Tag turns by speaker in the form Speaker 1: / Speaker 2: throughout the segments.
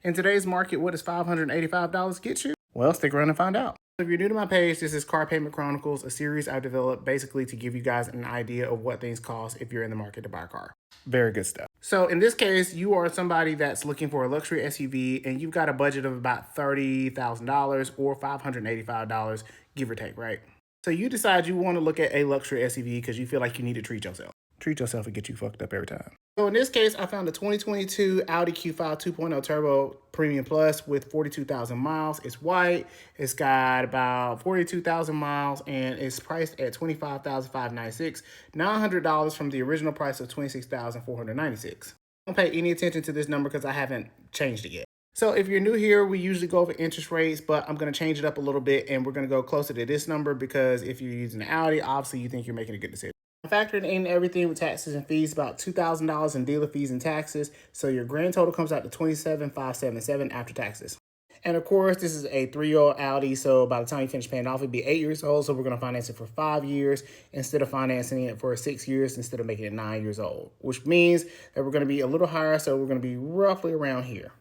Speaker 1: In today's market, what does $585 get you? Well, stick around and find out. If you're new to my page, this is Car Payment Chronicles, a series I've developed basically to give you guys an idea of what things cost if you're in the market to buy a car. Very good stuff. So in this case, you are somebody that's looking for a luxury SUV and you've got a budget of about $30,000 or $585, give or take, right? So you decide you want to look at a luxury SUV because you feel like you need to treat yourself. Treat yourself and get you fucked up every time. So in this case, I found a 2022 Audi Q5 2.0 Turbo Premium Plus with 42,000 miles. It's white. It's got about 42,000 miles and it's priced at $25,596, $900 from the original price of $26,496. Don't pay any attention to this number because I haven't changed it yet. So if you're new here, we usually go over interest rates, but I'm going to change it up a little bit and we're going to go closer to this number because if you're using an Audi, obviously you think you're making a good decision. Factoring in everything with taxes and fees, about $2,000 in dealer fees and taxes. So your grand total comes out to $27,577 after taxes. And of course, this is a 3-year-old Audi. So by the time you finish paying off, it'd be 8 years old. So we're going to finance it for 5 years instead of financing it for 6 years instead of making it 9 years old, which means that we're going to be a little higher. So we're going to be roughly around here.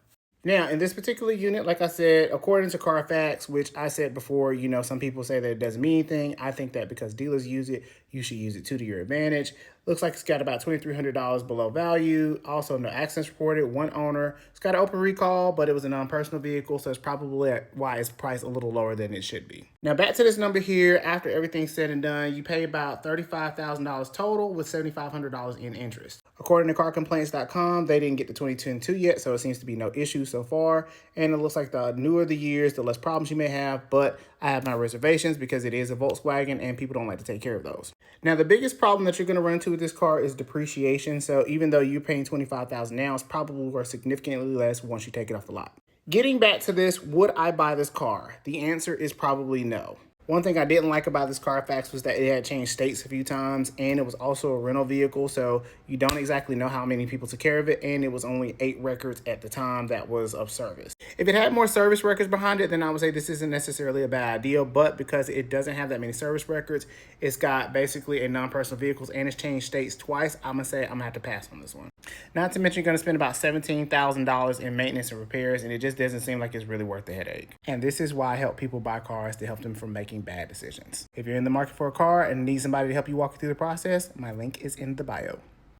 Speaker 1: Now, in this particular unit, like I said, according to Carfax, which I said before, you know, some people say that it doesn't mean anything. I think that because dealers use it, you should use it too to your advantage. Looks like it's got about $2,300 below value. Also, no accidents reported, one owner. It's got an open recall, but it was a non-personal vehicle, so it's probably why it's priced a little lower than it should be. Now, back to this number here. After everything's said and done, you pay about $35,000 total with $7,500 in interest. According to carcomplaints.com, they didn't get the 2022 yet, so it seems to be no issue so far. And it looks like the newer the years, the less problems you may have, but I have my reservations because it is a Volkswagen and people don't like to take care of those. Now, the biggest problem that you're going to run into with this car is depreciation. So even though you're paying $25,000 now, it's probably worth significantly less once you take it off the lot. Getting back to this, would I buy this car? The answer is probably no. One thing I didn't like about this Carfax was that it had changed states a few times and it was also a rental vehicle. So you don't exactly know how many people took care of it. And it was only 8 records at the time that was of service. If it had more service records behind it, then I would say this isn't necessarily a bad idea. But because it doesn't have that many service records, it's got basically a non-personal vehicles and it's changed states twice. I'm going to say I'm going to have to pass on this one. Not to mention you're going to spend about $17,000 in maintenance and repairs. And it just doesn't seem like it's really worth the headache. And this is why I help people buy cars, to help them from making bad decisions. If you're in the market for a car and need somebody to help you walk through the process, my link is in the bio.